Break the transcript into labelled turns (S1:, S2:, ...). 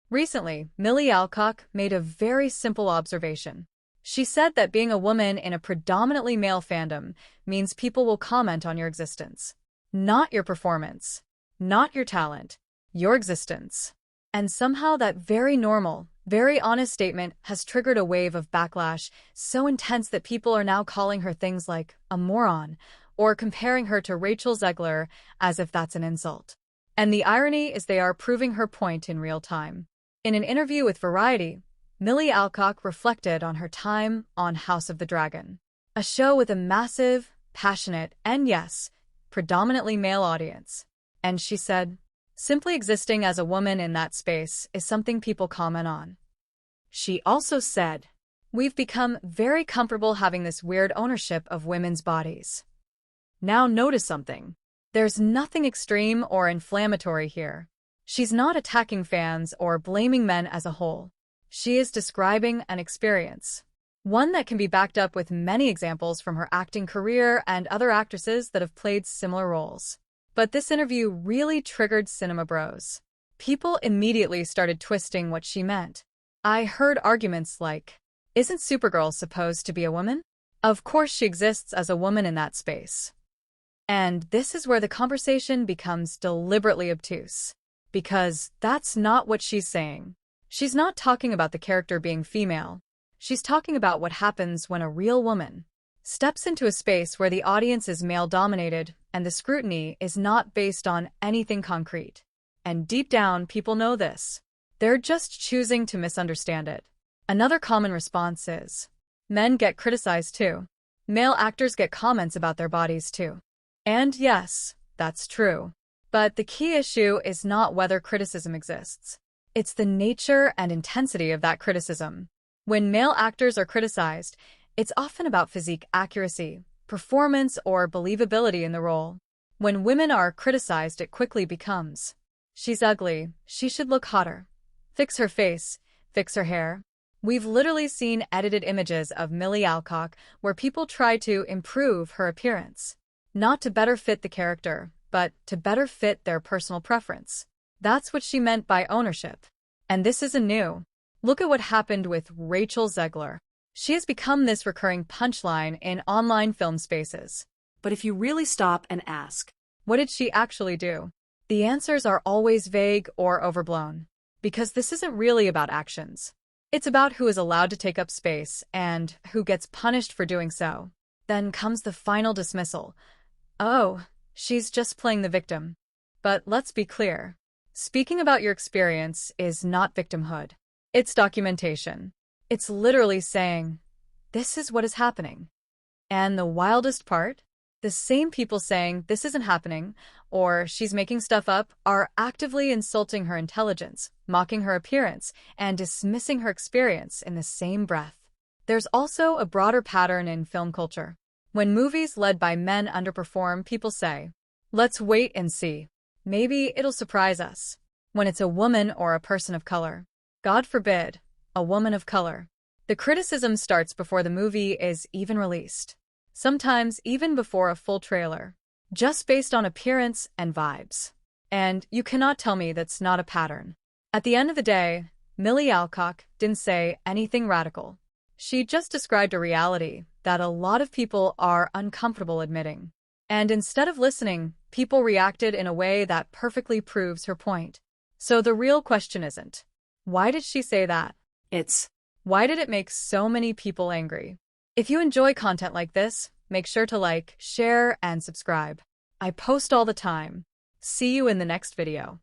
S1: Recently, Millie Alcock made a very simple observation. She said that being a woman in a predominantly male fandom means people will comment on your existence. Not your performance, not your talent, your existence. And somehow that very normal, very honest statement has triggered a wave of backlash so intense that people are now calling her things like a moron or comparing her to Rachel Zegler as if that's an insult. And the irony is they are proving her point in real time. In an interview with Variety, Millie Alcock reflected on her time on House of the Dragon, a show with a massive, passionate, and yes, predominantly male audience. And she said, simply existing as a woman in that space is something people comment on. She also said, we've become very comfortable having this weird ownership of women's bodies. Now notice something. There's nothing extreme or inflammatory here. She's not attacking fans or blaming men as a whole. She is describing an experience, one that can be backed up with many examples from her acting career and other actresses that have played similar roles. But this interview really triggered cinema bros. People immediately started twisting what she meant. I heard arguments like, isn't Supergirl supposed to be a woman? Of course she exists as a woman in that space. And this is where the conversation becomes deliberately obtuse. Because that's not what she's saying. She's not talking about the character being female. She's talking about what happens when a real woman steps into a space where the audience is male-dominated and the scrutiny is not based on anything concrete. And deep down, people know this. They're just choosing to misunderstand it. Another common response is, men get criticized too. Male actors get comments about their bodies too. And yes, that's true. But the key issue is not whether criticism exists. It's the nature and intensity of that criticism. When male actors are criticized, it's often about physique accuracy, performance, or believability in the role. When women are criticized, it quickly becomes, she's ugly, she should look hotter. Fix her face, fix her hair. We've literally seen edited images of Millie Alcock where people try to improve her appearance. Not to better fit the character, but to better fit their personal preference. That's what she meant by ownership. And this isn't new. Look at what happened with Rachel Zegler. She has become this recurring punchline in online film spaces. But if you really stop and ask, what did she actually do? The answers are always vague or overblown. Because this isn't really about actions. It's about who is allowed to take up space and who gets punished for doing so. Then comes the final dismissal. Oh, she's just playing the victim. But let's be clear. Speaking about your experience is not victimhood. It's documentation. It's literally saying, this is what is happening. And the wildest part? The same people saying this isn't happening, or she's making stuff up, are actively insulting her intelligence, mocking her appearance, and dismissing her experience in the same breath. There's also a broader pattern in film culture. When movies led by men underperform, people say, let's wait and see. Maybe it'll surprise us. When it's a woman or a person of color, God forbid, a woman of color, the criticism starts before the movie is even released. Sometimes even before a full trailer, just based on appearance and vibes. And you cannot tell me that's not a pattern. At the end of the day, Millie Alcock didn't say anything radical. She just described a reality that a lot of people are uncomfortable admitting. And instead of listening, people reacted in a way that perfectly proves her point. So the real question isn't, why did she say that? It's, why did it make so many people angry? If you enjoy content like this, make sure to like, share, and subscribe. I post all the time. See you in the next video.